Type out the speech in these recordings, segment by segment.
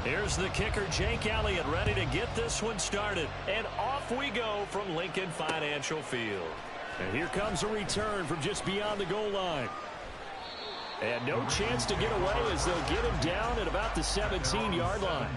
Here's the kicker, Jake Elliott, ready to get this one started. And off we go from Lincoln Financial Field. And here comes a return from just beyond the goal line. And no chance to get away as they'll get him down at about the 17-yard line.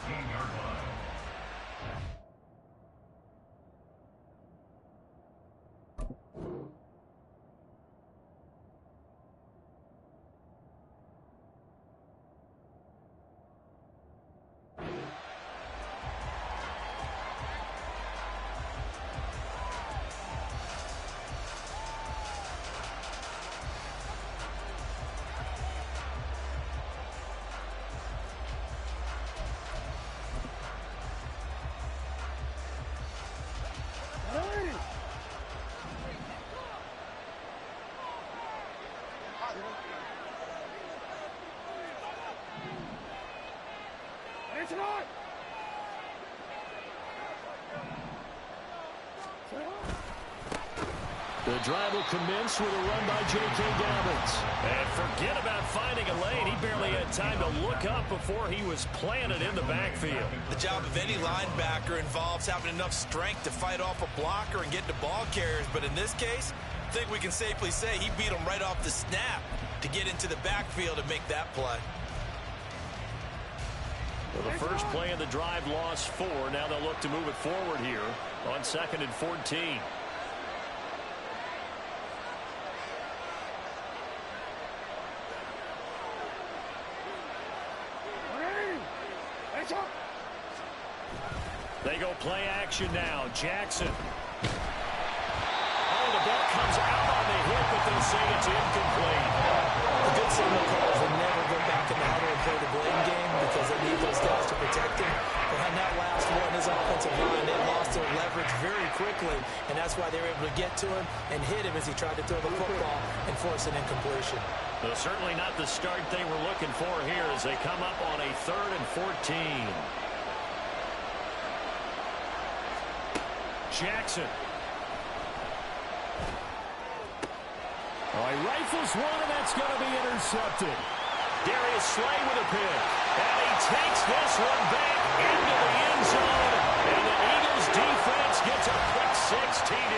The drive will commence with a run by J.K. Dobbins. And forget about finding a lane. He barely had time to look up before he was planted in the backfield. The job of any linebacker involves having enough strength to fight off a blocker and get to ball carriers. But in this case, I think we can safely say he beat him right off the snap to get into the backfield and make that play. Well, the first play of the drive lost 4. Now they'll look to move it forward here on 2nd and 14. They go play action now. Jackson. Oh, the ball comes out on the hit, but they'll say it's incomplete. The good signal calls will never go back in the huddle and play the blame game because they need those guys to protect him. But on that last one, his offensive line, they lost their leverage very quickly, and that's why they were able to get to him and hit him as he tried to throw the football and force an incompletion. Well, certainly not the start they were looking for here as they come up on a 3rd and 14. Jackson. Oh, he rifles one, and that's going to be intercepted. Darius Slay with a pick. And he takes this one back into the end zone. And the Eagles defense gets a quick 6 TD.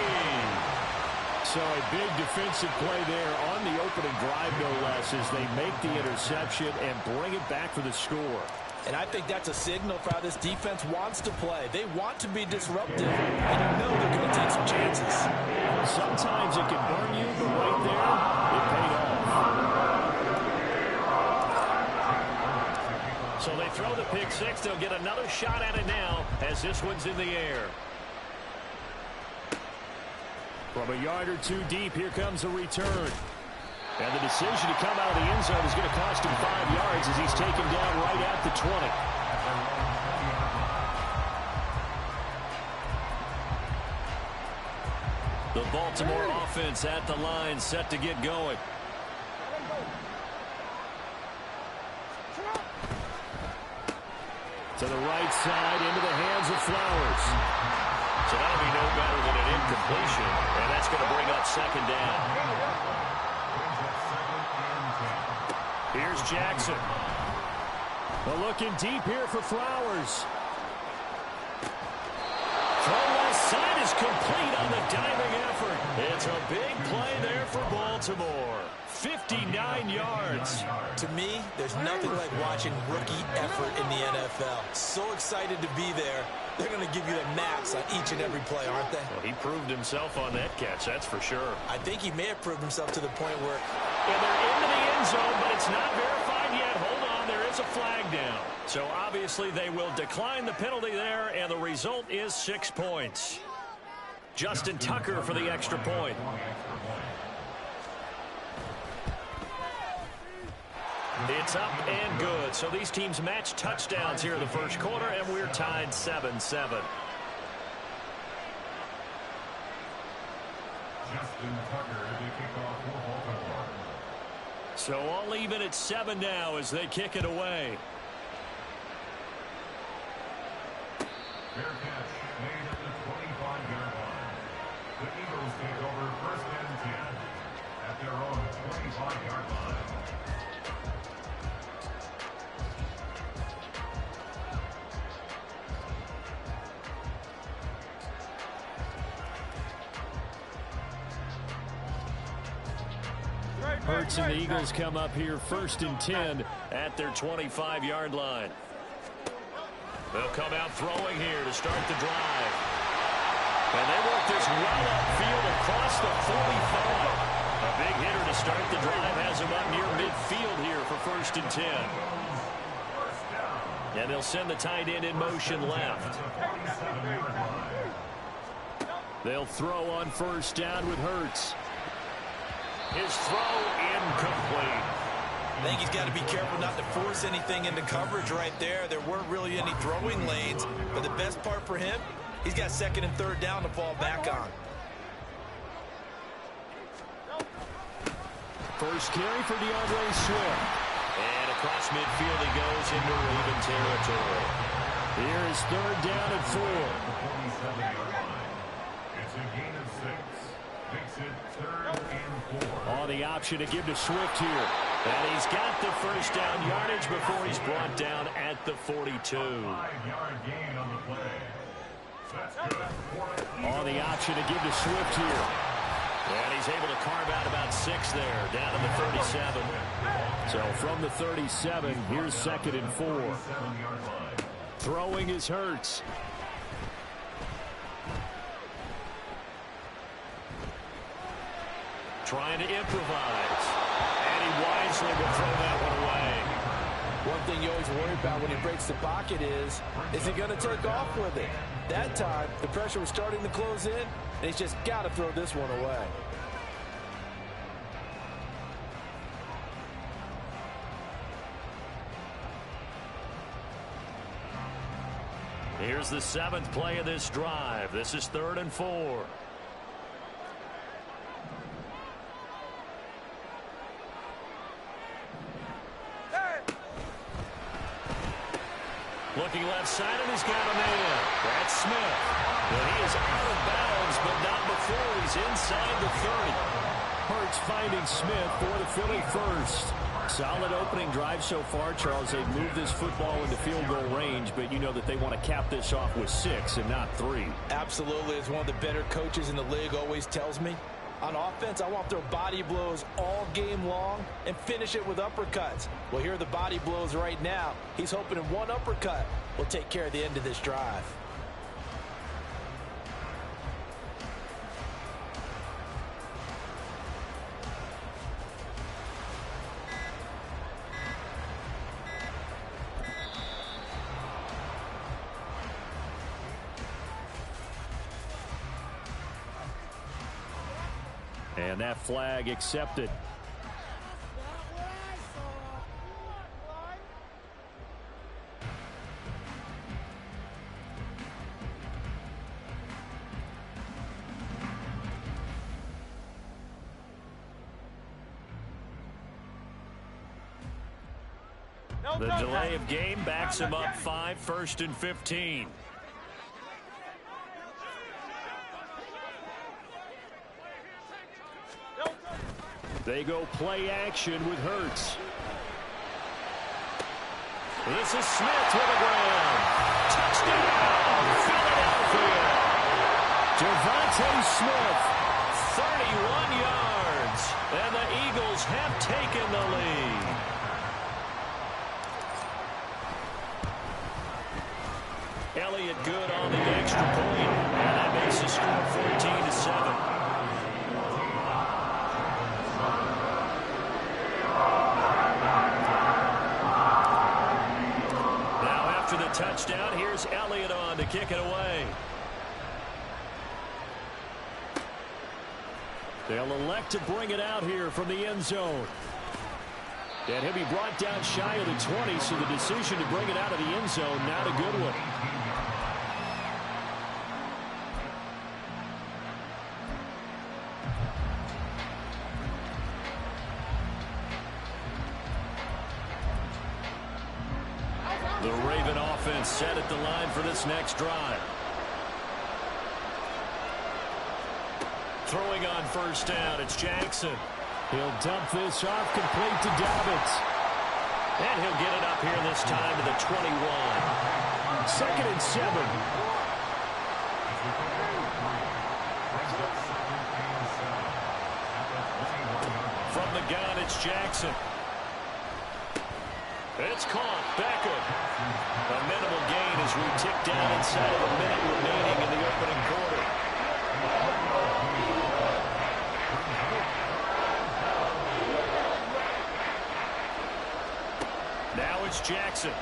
So a big defensive play there on the opening drive, no less, as they make the interception and bring it back for the score. And I think that's a signal for how this defense wants to play. They want to be disruptive, and you know they're going to take some chances. Sometimes it can burn you, but right there, it paid off. So they throw the pick 6. They'll get another shot at it now as this one's in the air. From a yard or 2 deep, here comes a return. And the decision to come out of the end zone is going to cost him 5 yards as he's taken down right at the 20. The Baltimore offense at the line, set to get going. To the right side, into the hands of Flowers. So that'll be no better than an incompletion, and that's going to bring up 2nd down. Here's Jackson. Well, looking deep here for Flowers. Throw left side is complete on the diving effort. It's a big play there for Baltimore. 59 yards. To me, there's nothing like watching rookie effort in the NFL. So excited to be there. They're going to give you the max on each and every play, aren't they? Well, he proved himself on that catch, that's for sure. I think he may have proved himself to the point where... And they're into the end zone, but it's not verified yet. Hold on, there is a flag down. So obviously they will decline the penalty there, and the result is 6 points. Justin Tucker for the extra point. It's up and good. So these teams match touchdowns here in the first quarter, and we're tied 7-7. Justin Tucker to kick off for Baltimore. So all even at 7 now as they kick it away. Fair catch made at the 25-yard line. The Eagles take over 1st and 10 at their own 25-yard line. Hurts and the Eagles come up here 1st and 10 at their 25-yard line. They'll come out throwing here to start the drive. And they work this well upfield across the 45. A big hitter to start the drive has him up near midfield here for 1st and 10. And they'll send the tight end in motion left. They'll throw on 1st down with Hurts. His throw incomplete. I think he's got to be careful not to force anything into coverage right there. There weren't really any throwing lanes, but the best part for him, he's got 2nd and 3rd down to fall back on. First carry for DeAndre Swift. And across midfield he goes into Raven territory. Here is 3rd down and 4. It's a gain of 6. Makes it 3rd and 4. On the option to give to Swift here. And he's got the 1st down yardage before he's brought down at the 42. 5-yard gain on the play. That's good. On the option to give to Swift here. And he's able to carve out about 6 there, down to the 37. So from the 37, here's 2nd and 4. Throwing is Hurts. Trying to improvise. And he wisely will throw that one away. One thing you always worry about when he breaks the pocket is he going to take off with it? That time, the pressure was starting to close in, and he's just got to throw this one away. Here's the 7th play of this drive. This is 3rd and 4. Looking left side, and he's got a man. That's Smith. But he is out of bounds, but not before he's inside the 30. Hurts finding Smith for the Philly first. Solid opening drive so far, Charles. They've moved this football into field goal range, but you know that they want to cap this off with 6 and not 3. Absolutely. As one of the better coaches in the league always tells me, on offense, I want to throw body blows all game long and finish it with uppercuts. Well, here are the body blows right now. He's hoping in one uppercut will take care of the end of this drive. And that flag accepted. The delay of game backs him up 5, 1st and 15. They go play action with Hurts. This is Smith with a grab. Touchdown, Philadelphia. Devontae Smith, 31 yards. And the Eagles have taken the lead. Elliott good on the extra point. And that makes the score 14-7. The touchdown. Here's Elliott on to kick it away. They'll elect to bring it out here from the end zone. And he'll be brought down shy of the 20, so the decision to bring it out of the end zone, not a good one. The Raven offense set at the line for this next drive. Throwing on 1st down, it's Jackson. He'll dump this off complete to Dobbins. And he'll get it up here this time to the 21. 2nd and 7. From the gun, it's Jackson. It's caught. Beckham. A minimal gain as we tick down inside of a minute remaining in the opening quarter. Now it's Jackson.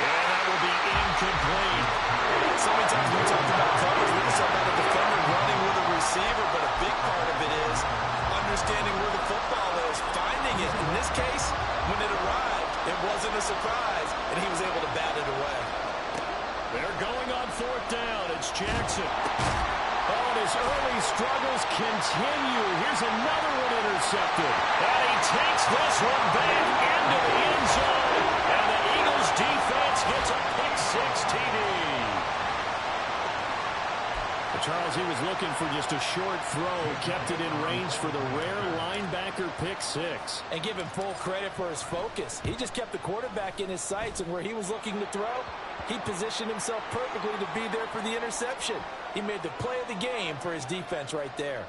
And that will be incomplete. So many times we talked about coverage. We just talked about a defender running with a receiver, but a big part of it is understanding where the football is, finding it. In this case, when it arrived, it wasn't a surprise, and he was able to bat it away. They're going on fourth down. It's Jackson. Oh, and his early struggles continue. Here's another one intercepted. And he takes this one back into the end zone. And the Eagles defense gets a pick-six TD. Charles, he was looking for just a short throw, kept it in range for the rare linebacker pick-six. And give him full credit for his focus. He just kept the quarterback in his sights, and where he was looking to throw, he positioned himself perfectly to be there for the interception. He made the play of the game for his defense right there.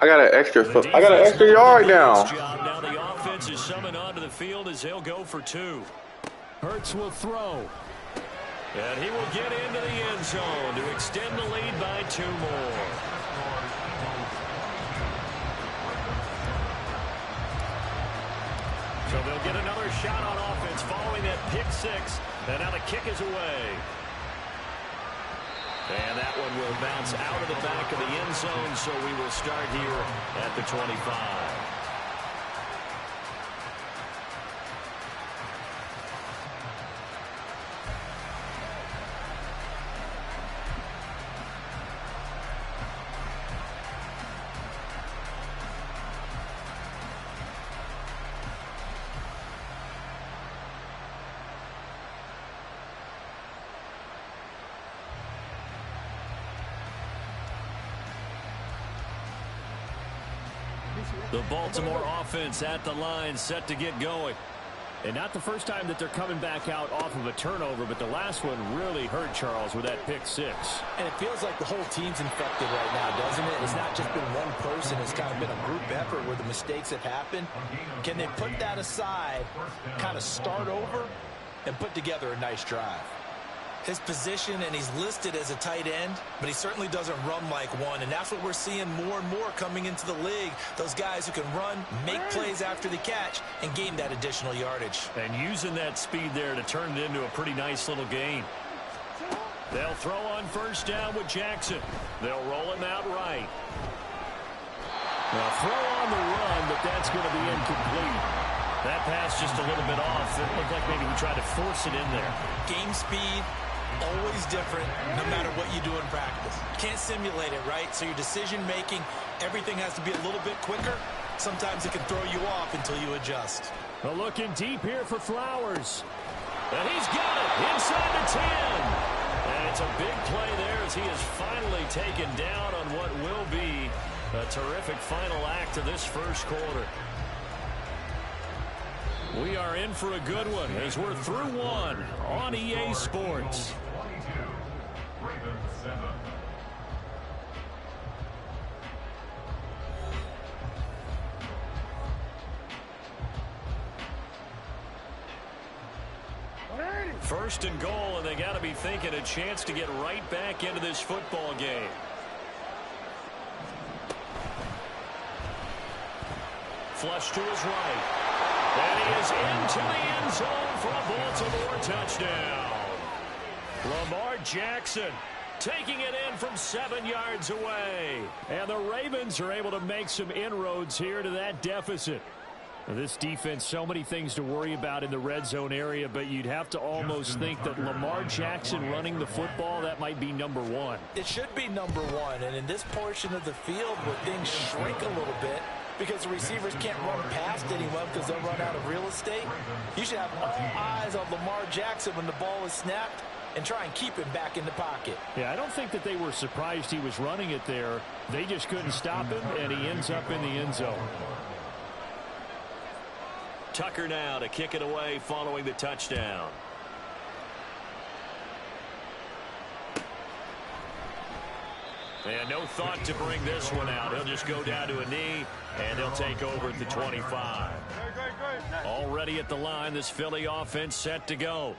I got an extra yard now. Now the offense is summoned onto the field as they'll go for two. Hurts will throw. And he will get into the end zone to extend the lead by two more. So they'll get another shot on offense following that pick-six. And now the kick is away. And that one will bounce out of the back of the end zone, so we will start here at the 25. The Baltimore offense at the line, set to get going. And not the first time that they're coming back out off of a turnover, but the last one really hurt Charles with that pick-six. And it feels like the whole team's infected right now, doesn't it? It's not just been one person. It's kind of been a group effort where the mistakes have happened. Can they put that aside, kind of start over, and put together a nice drive? His position, and he's listed as a tight end, but he certainly doesn't run like one, and that's what we're seeing more and more coming into the league. Those guys who can run, make plays after the catch, and gain that additional yardage. And using that speed there to turn it into a pretty nice little gain. They'll throw on first down with Jackson. They'll roll him out right. Now throw on the run, but that's going to be incomplete. That pass just a little bit off. It looked like maybe he tried to force it in there. Game speed, always different no matter what you do in practice. Can't simulate it, right? So your decision-making, everything has to be a little bit quicker. Sometimes it can throw you off until you adjust. Well, looking deep here for Flowers. And he's got it inside the 10. And it's a big play there as he is finally taken down on what will be a terrific final act of this first quarter. We are in for a good one as we're through one on EA Sports. First and goal, and they got to be thinking a chance to get right back into this football game. Flush to his right. And he is into the end zone for a Baltimore touchdown. Lamar Jackson taking it in from 7 yards away. And the Ravens are able to make some inroads here to that deficit. This defense, so many things to worry about in the red zone area, but you'd have to almost think that Lamar Jackson running the football, that might be number one. It should be number one, and in this portion of the field where things shrink a little bit, because the receivers can't run past anyone because they'll run out of real estate, you should have all eyes on Lamar Jackson when the ball is snapped and try and keep him back in the pocket. Yeah, I don't think that they were surprised he was running it there. They just couldn't stop him, and he ends up in the end zone. Tucker now to kick it away following the touchdown. And no thought to bring this one out. He'll just go down to a knee, and they'll take over at the 25. Already at the line, this Philly offense set to go.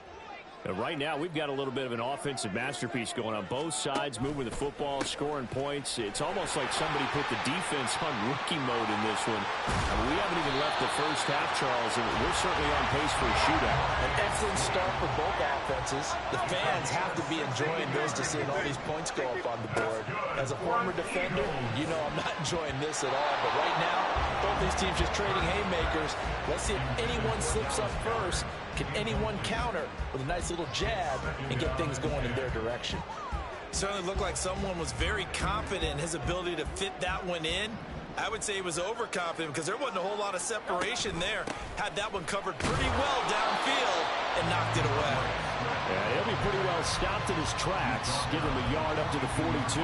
And right now, we've got a little bit of an offensive masterpiece going on both sides, moving the football, scoring points. It's almost like somebody put the defense on rookie mode in this one. I mean, we haven't even left the first half, Charles, and we're certainly on pace for a shootout. An excellent start for both offenses. The fans have to be enjoying this to seeing all these points go up on the board. As a former defender, you know I'm not enjoying this at all. But right now, both these teams just trading haymakers. Let's see if anyone slips up first. Can anyone counter with a nice little jab and get things going in their direction? Certainly looked like someone was very confident in his ability to fit that one in. I would say he was overconfident because there wasn't a whole lot of separation there. Had that one covered pretty well downfield and knocked it away. Yeah, he'll be pretty well stopped in his tracks. Give him a yard up to the 42.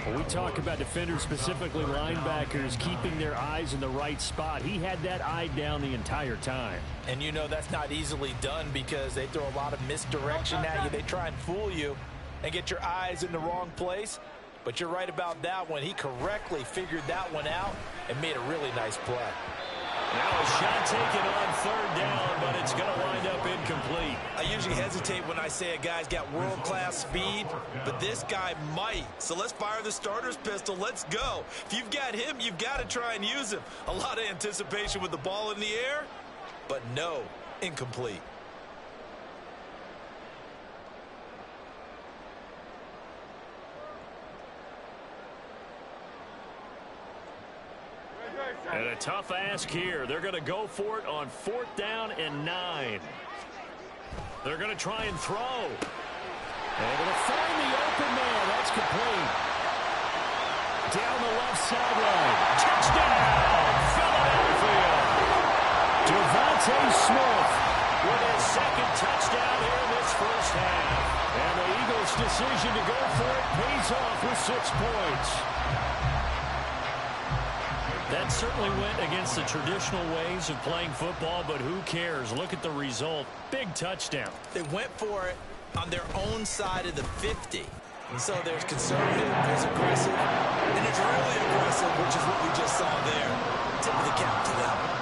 When we talk about defenders, specifically linebackers, keeping their eyes in the right spot, he had that eye down the entire time. And you know that's not easily done because they throw a lot of misdirection at you. They try and fool you and get your eyes in the wrong place. But you're right about that one. He correctly figured that one out and made a really nice play. Now a shot taken on third down, but it's going to wind up incomplete. I usually hesitate when I say a guy's got world-class speed, but this guy might. So let's fire the starter's pistol. Let's go. If you've got him, you've got to try and use him. A lot of anticipation with the ball in the air, but no, incomplete. And a tough ask here. They're going to go for it on 4th down and 9. They're going to try and throw. They're going to find the open man. That's complete. Down the left sideline. Touchdown, Philadelphia. Devontae Smith with his second touchdown here in this first half. And the Eagles' decision to go for it pays off with 6 points. That certainly went against the traditional ways of playing football, but who cares? Look at the result. Big touchdown. They went for it on their own side of the 50. And so there's conservative, there's aggressive, and it's really aggressive, which is what we just saw there. Tip of the cap to them.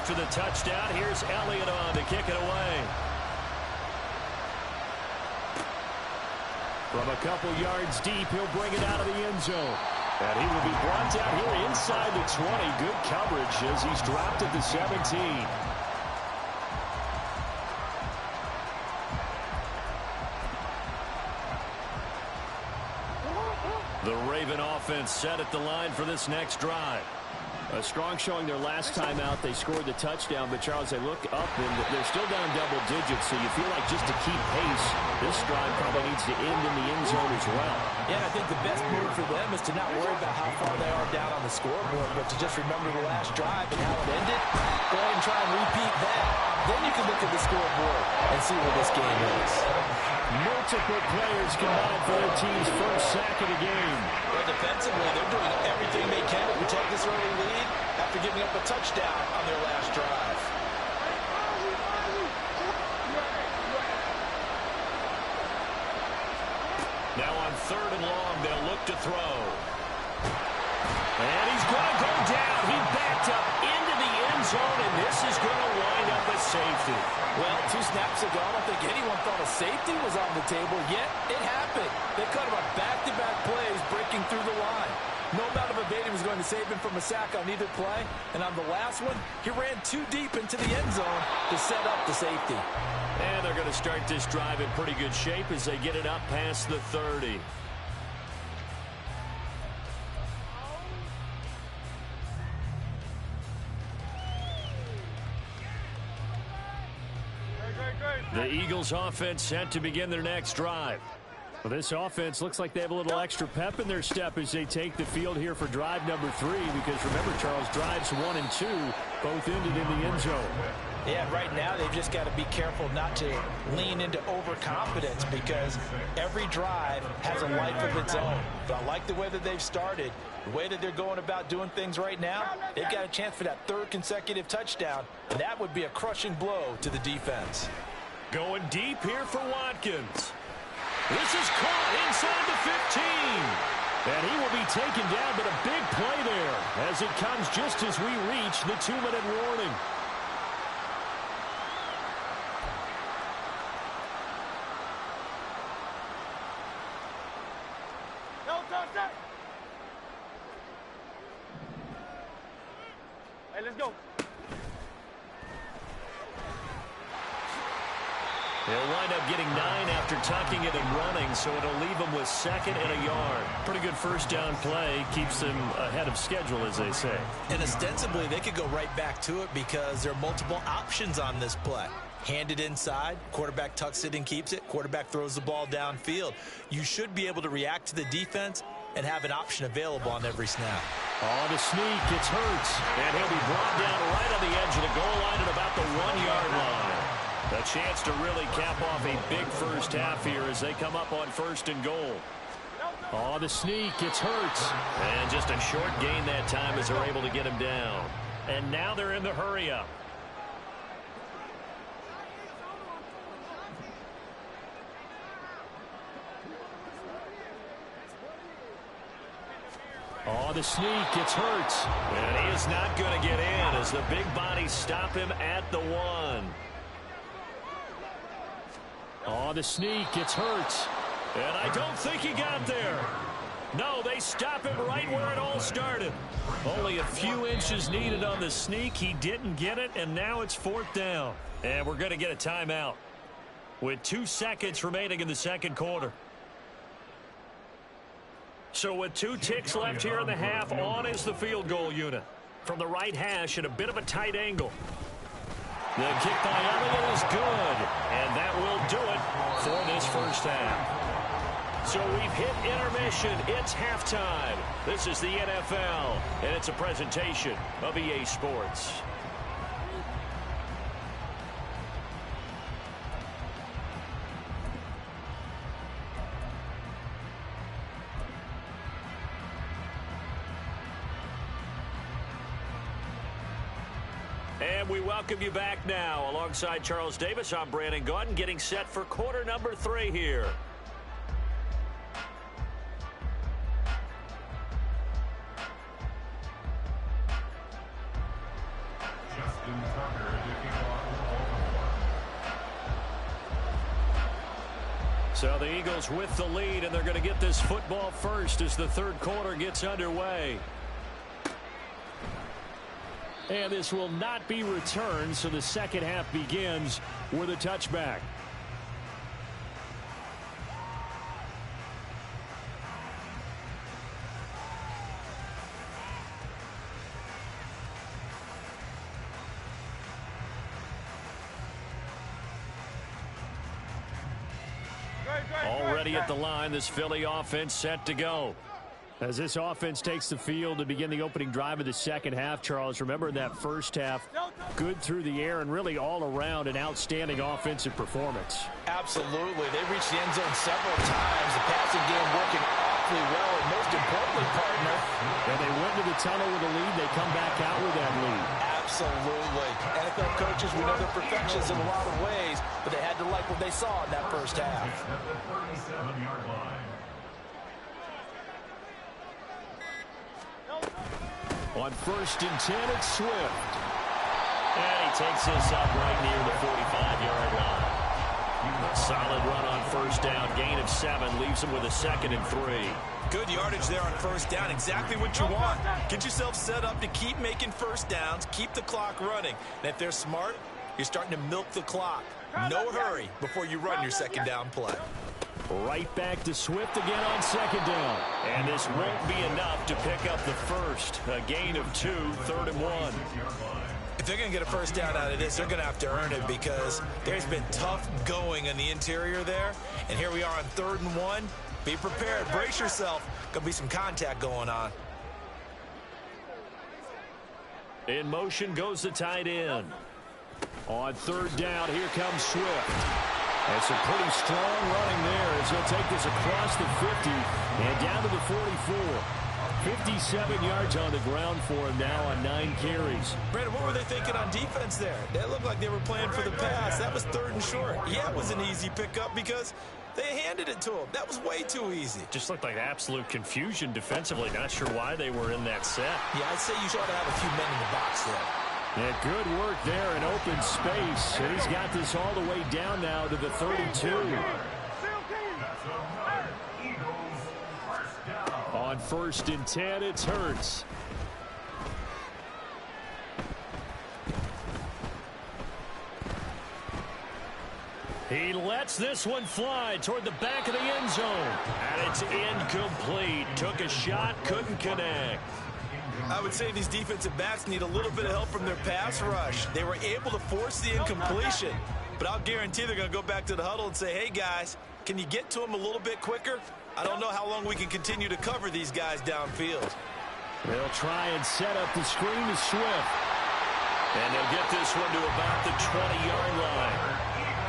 The touchdown. Here's Elliott on to kick it away. From a couple yards deep, he'll bring it out of the end zone. And he will be brought down here inside the 20. Good coverage as he's dropped at the 17. The Raven offense set at the line for this next drive. A strong showing their last time out. They scored the touchdown, but, Charles, they look up, and they're still down double digits, so you feel like just to keep pace, this drive probably needs to end in the end zone as well. Yeah, I think the best move for them is to not worry about how far they are down on the scoreboard, but to just remember the last drive and how it ended. Go ahead and try and repeat that. Then you can look at the scoreboard and see where this game is. Multiple players combined for their team's first sack of the game. Well, defensively, they're doing everything they can to protect this early lead after giving up a touchdown on their last drive. Now on 3rd and long, they'll look to throw. And he's going to go down. He backed up into the end zone, and this is going to wind up a safety. Well, 2 snaps ago, I don't think anyone thought a safety was on the table, yet it happened. They cut him on back-to-back plays, breaking through the line. No amount of evading was going to save him from a sack on either play. And on the last one, he ran too deep into the end zone to set up the safety. And they're going to start this drive in pretty good shape as they get it up past the 30. The Eagles offense set to begin their next drive. Well, this offense looks like they have a little extra pep in their step as they take the field here for drive number 3, because remember, Charles, drives 1 and 2 both ended in the end zone. Yeah, right now they've just got to be careful not to lean into overconfidence because every drive has a life of its own. But I like the way that they've started, the way that they're going about doing things right now. They've got a chance for that third consecutive touchdown, and that would be a crushing blow to the defense. Going deep here for Watkins. This is caught inside the 15. And he will be taken down, but a big play there as it comes just as we reach the 2-minute warning. Hey, let's go. They'll wind up getting 9 after tucking it and running, so it'll leave them with 2nd and a yard. Pretty good first down play. Keeps them ahead of schedule, as they say. And ostensibly, they could go right back to it because there are multiple options on this play. Hand it inside, quarterback tucks it and keeps it, quarterback throws the ball downfield. You should be able to react to the defense and have an option available on every snap. On the sneak, it's Hurts, and he'll be brought down right on the edge of the goal line at about the 1-yard line. A chance to really cap off a big first half here as they come up on 1st and goal. On the sneak, it's Hurts, and just a short gain that time as they're able to get him down. And now they're in the hurry-up. On the sneak, it's Hurts. And he is not going to get in as the big bodies stop him at the 1. On the sneak, it's Hurts. And I don't think he got there. No, they stop him right where it all started. Only a few inches needed on the sneak. He didn't get it, and now it's 4th down. And we're going to get a timeout with 2 seconds remaining in the second quarter. So with 2 ticks left here in the half, on is the field goal unit. From the right hash at a bit of a tight angle. The kick by Elliott is good, and that will do it for this first half. So we've hit intermission. It's halftime. This is the NFL, and it's a presentation of EA Sports. And we welcome you back now. Alongside Charles Davis, I'm Brandon Gaudin, getting set for quarter number 3 here. Justin Tucker kicking off. So the Eagles with the lead, and they're going to get this football first as the third quarter gets underway. And this will not be returned, so the second half begins with a touchback. Already at the line, this Philly offense set to go. As this offense takes the field to begin the opening drive of the second half, Charles, remember in that first half, good through the air and really all around an outstanding offensive performance. Absolutely. They reached the end zone several times. The passing game working awfully well, and most importantly, partner. And they went to the tunnel with a lead. They come back out with that lead. Absolutely. NFL coaches, we know they're perfectionists in a lot of ways, but they had to like what they saw in that first half. At the 37-yard line. On 1st and 10, it's Swift. And he takes this up right near the 45-yard line. A solid run on first down. Gain of 7 leaves him with a 2nd and 3. Good yardage there on first down. Exactly what you want. Get yourself set up to keep making first downs, keep the clock running. And if they're smart, you're starting to milk the clock. No hurry before you run your second down play. Right back to Swift again on second down. And this won't be enough to pick up the first. A gain of 2, 3rd and 1. If they're going to get a first down out of this, they're going to have to earn it because there's been tough going in the interior there. And here we are on 3rd and 1. Be prepared. Brace yourself. Going to be some contact going on. In motion goes the tight end. On third down, here comes Swift. That's a pretty strong running there as he'll take this across the 50 and down to the 44. 57 yards on the ground for him now on 9 carries. Brandon, what were they thinking on defense there? They looked like they were playing for the pass. That was 3rd and short. Yeah, it was an easy pickup because they handed it to him. That was way too easy. Just looked like absolute confusion defensively. Not sure why they were in that set. Yeah, I'd say you should have a few men in the box there. Yeah, good work there in open space. And he's got this all the way down now to the 32. On 1st and 10, it's Hurts. He lets this one fly toward the back of the end zone. And it's incomplete. Took a shot, couldn't connect. I would say these defensive backs need a little bit of help from their pass rush. They were able to force the incompletion. But I'll guarantee they're going to go back to the huddle and say, hey, guys, can you get to him a little bit quicker? I don't know how long we can continue to cover these guys downfield. They'll try and set up the screen to Swift. And they'll get this one to about the 20-yard line.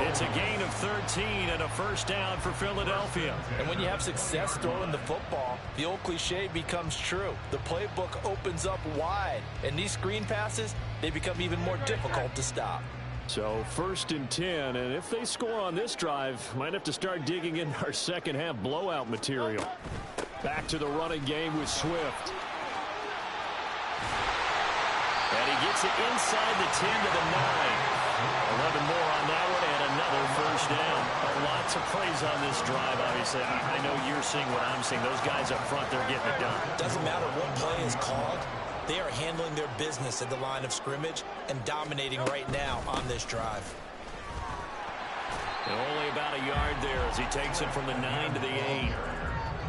It's a gain of 13 and a 1st down for Philadelphia. And when you have success throwing the football, the old cliche becomes true. The playbook opens up wide. And these screen passes, they become even more difficult to stop. So 1st and 10, and if they score on this drive, might have to start digging in our second half blowout material. Back to the running game with Swift. And he gets it inside the 10 to the 9. 11 more on that one and another 1st down. Lots of praise on this drive, obviously. I know you're seeing what I'm seeing. Those guys up front, they're getting it done. Doesn't matter what play is called. They are handling their business at the line of scrimmage and dominating right now on this drive. And only about a yard there as he takes it from the 9 to the 8.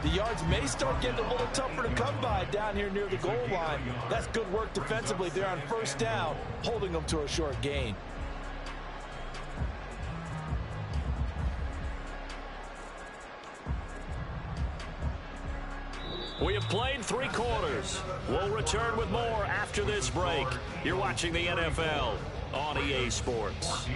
The yards may start getting a little tougher to come by down here near the goal line. That's good work defensively there on 1st down, holding them to a short gain. We have played 3 quarters. We'll return with more after this break. You're watching the NFL on EA Sports.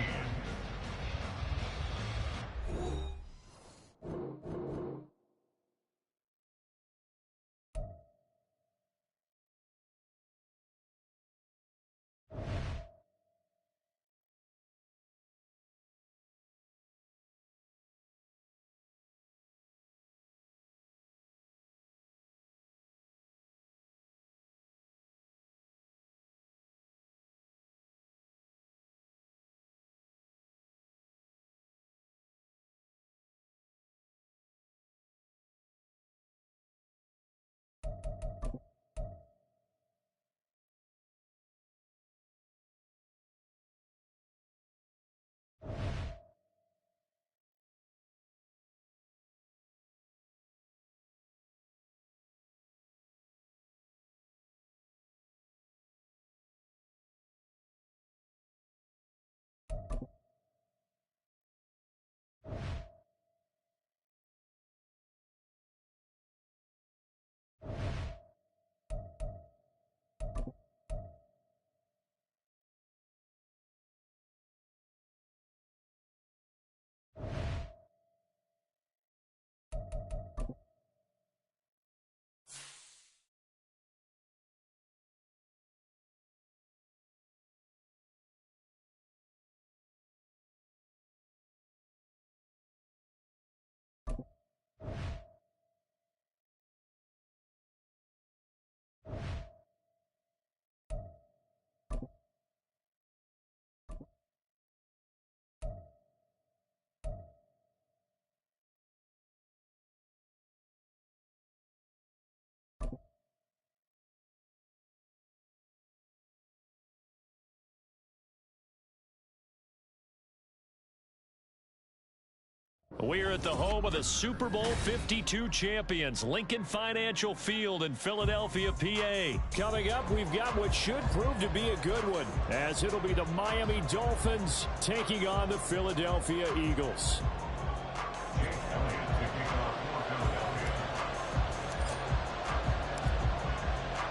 We're at the home of the Super Bowl 52 champions, Lincoln Financial Field in Philadelphia, PA. Coming up, we've got what should prove to be a good one, as it'll be the Miami Dolphins taking on the Philadelphia Eagles.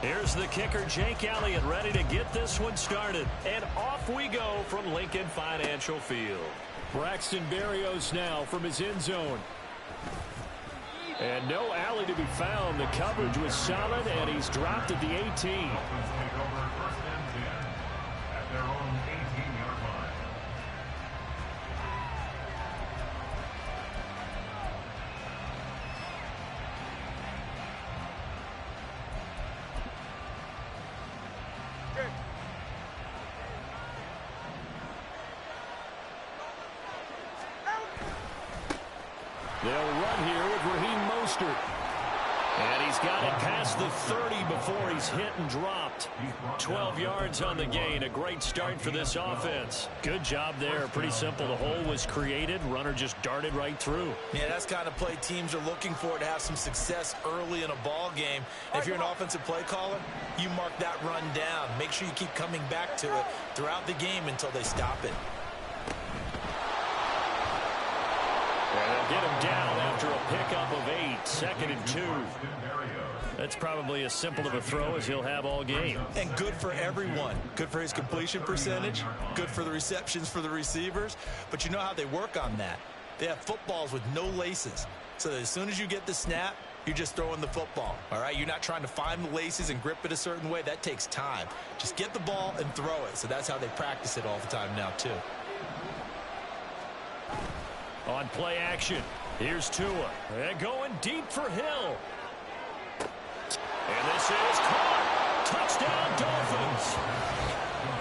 Here's the kicker, Jake Elliott, ready to get this one started. And off we go from Lincoln Financial Field. Braxton Berrios now from his end zone. And no alley to be found. The coverage was solid, and he's dropped at the 18. Dolphins take over first and 10 at their own 18-yard line. They'll run here with Raheem Mostert. And he's got it past the 30 before he's hit and dropped. 12 yards on the gain. A great start for this offense. Good job there. Pretty simple. The hole was created. Runner just darted right through. Yeah, that's kind of play teams are looking for to have some success early in a ball game. And if you're an offensive play caller, you mark that run down. Make sure you keep coming back to it throughout the game until they stop it. And they'll get him down after a pickup of 8. 2nd and 2. That's probably as simple of a throw as he'll have all game. And good for everyone. Good for his completion percentage. Good for the receptions for the receivers. But you know how they work on that. They have footballs with no laces. So that as soon as you get the snap, you're just throwing the football. All right? You're not trying to find the laces and grip it a certain way. That takes time. Just get the ball and throw it. So that's how they practice it all the time now, too. On play action, here's Tua. They're going deep for Hill. And this is caught. Touchdown, Dolphins.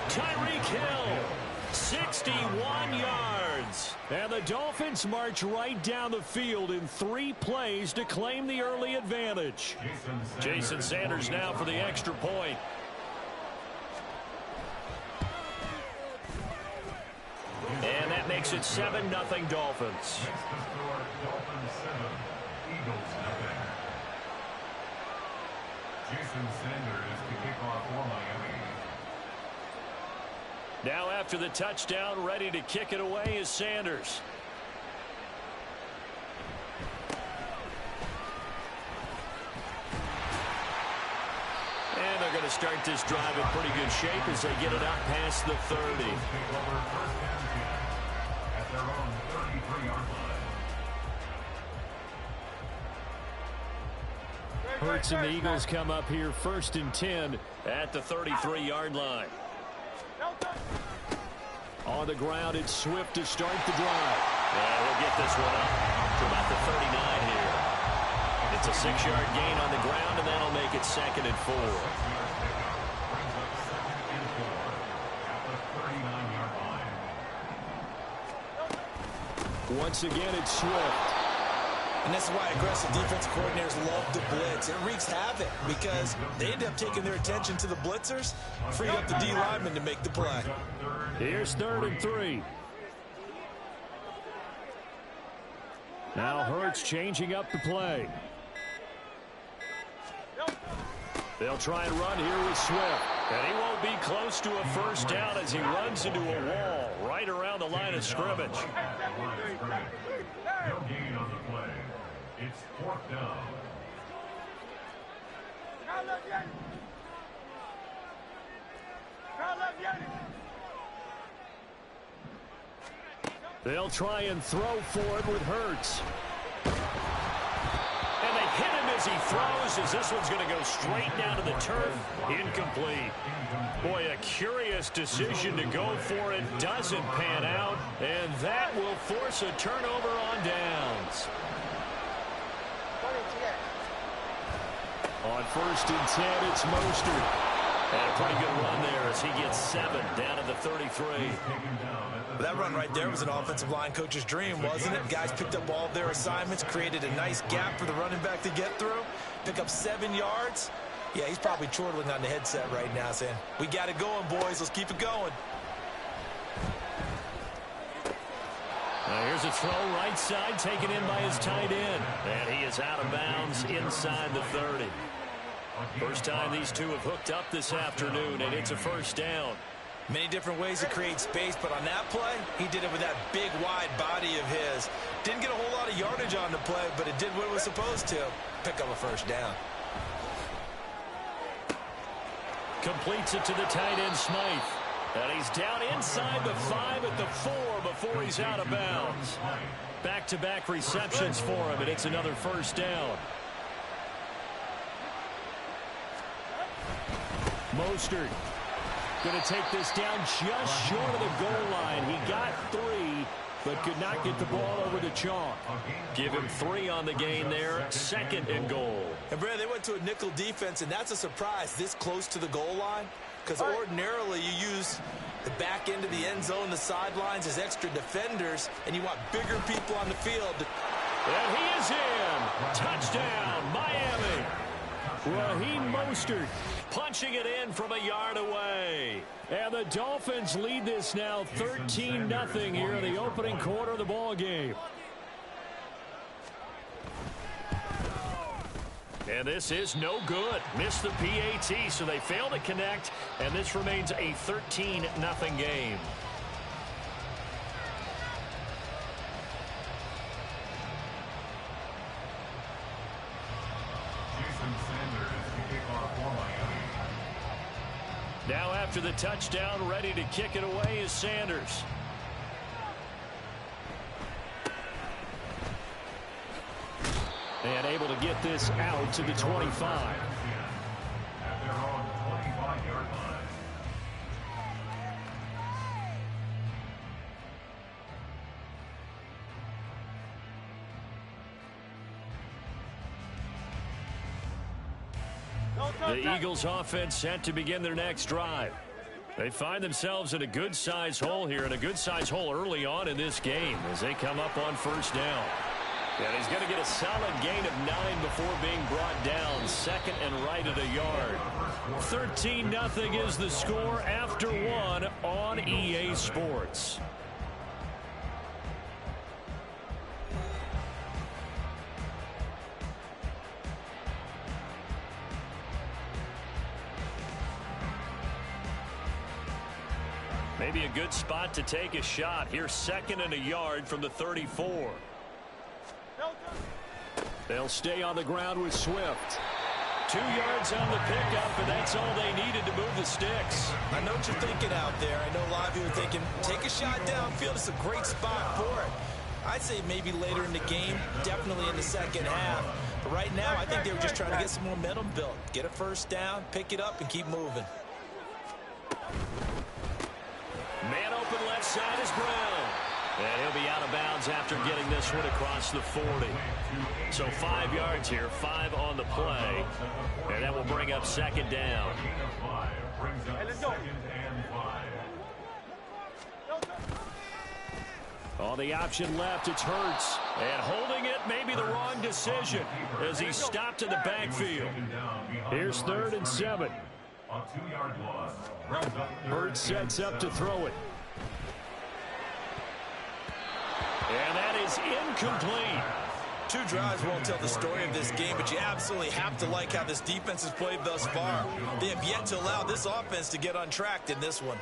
Tyreek Hill, 61 yards. And the Dolphins march right down the field in 3 plays to claim the early advantage. Jason Sanders now for the extra point. And that makes it 7-0 Dolphins. Next to score, Dolphins 7, Eagles 0. Jason Sanders to kick off for Miami. Now after the touchdown, ready to kick it away is Sanders. And they're going to start this drive in pretty good shape as they get it out past the 30. Take over first and 10 at their own 33-yard line. Hurts and the Eagles come up here 1st and 10 at the 33-yard line. On the ground, it's Swift to start the drive. And we'll get this one up to about the 39 here. It's a 6-yard gain on the ground, and that'll make it 2nd and 4. Brings up 2nd and 4 at the 39-yard line. Once again, it's Swift. And this is why aggressive defensive coordinators love to blitz. It wreaks havoc because they end up taking their attention to the blitzers, freed up the D lineman to make the play. Here's 3rd and 3. Now Hurts changing up the play. They'll try and run here with Swift. And he won't be close to a first down as he runs into a wall right around the line of scrimmage. No gain on the play. It's 4th down. They'll try and throw for it with Hurts. And they hit him as he throws, as this one's going to go straight down to the turf. Incomplete. Boy, a curious decision to go for it. Doesn't pan out. And that will force a turnover on downs. On 1st and 10, it's Mostert. And a pretty good run there as he gets 7 down to the 33. That run right there was an offensive line coach's dream, wasn't it? Guys picked up all of their assignments, created a nice gap for the running back to get through, pick up 7 yards. Yeah, he's probably chortling on the headset right now saying, we got it going, boys. Let's keep it going. Now here's a throw right side taken in by his tight end. And he is out of bounds inside the 30. First time these two have hooked up this afternoon, and it's a first down. Many different ways to create space, but on that play, he did it with that big, wide body of his. Didn't get a whole lot of yardage on the play, but it did what it was supposed to. Pick up a first down. Completes it to the tight end, Smythe. And he's down inside the 5 at the 4 before he's out of bounds. Back-to-back receptions for him, and it's another first down. Mostert going to take this down just short of the goal line. He got 3, but could not get the ball over the chalk. Give him 3 on the gain there, 2nd and goal. And, Brad, they went to a nickel defense, and that's a surprise this close to the goal line, because ordinarily you use the back end of the end zone, the sidelines as extra defenders, and you want bigger people on the field. And he is in. Touchdown, Miami. Raheem Mostert punching it in from a yard away. And the Dolphins lead this now 13-0 here in the opening quarter of the ball game. And this is no good. Missed the PAT, so they fail to connect, and this remains a 13-0 game. Now after the touchdown, ready to kick it away is Sanders. And able to get this out to the 25. At their own 25-yard line. The Eagles offense set to begin their next drive. They find themselves in a good-sized hole here, and a good-sized hole early on in this game as they come up on first down. And he's going to get a solid gain of 9 before being brought down, 2nd and right at a yard. 13-0 is the score after 1 on EA Sports. Maybe a good spot to take a shot. Here's 2nd and a yard from the 34. They'll stay on the ground with Swift. 2 yards on the pickup, and that's all they needed to move the sticks. I know what you're thinking out there. I know a lot of you are thinking, take a shot downfield. It's a great spot for it. I'd say maybe later in the game, definitely in the second half. But right now, I think they were just trying to get some momentum built. Get a first down, pick it up, and keep moving. Man open left side is Brown. And he'll be out of bounds after getting this one across the 40. So 5 yards here, 5 on the play. And that will bring up 2nd down. Hey, let's go. On the option left, it's Hurts. And holding it may be the wrong decision as he's stopped in the backfield. Here's 3rd and 7. A 2-yard loss. Hurts sets up to throw it. And that is incomplete. 2 drives won't tell the story of this game, but you absolutely have to like how this defense has played thus far. They have yet to allow this offense to get untracked in this one.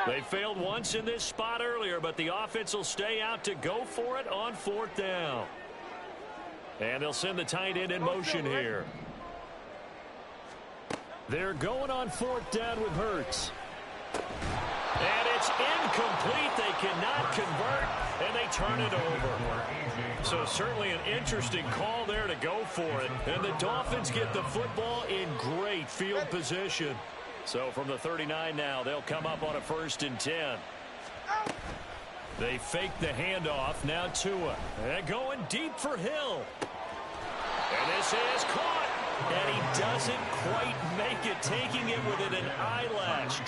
They failed once in this spot earlier, but the offense will stay out to go for it on 4th down. And they'll send the tight end in motion here. They're going on 4th down with Hurts. And it's incomplete. They cannot convert, and they turn it over. So certainly an interesting call there to go for it. And the Dolphins get the football in great field position. So from the 39 now, they'll come up on a 1st and 10. They fake the handoff. Now Tua. And going deep for Hill. And this is caught. And he doesn't quite make it, taking it within an eyelash.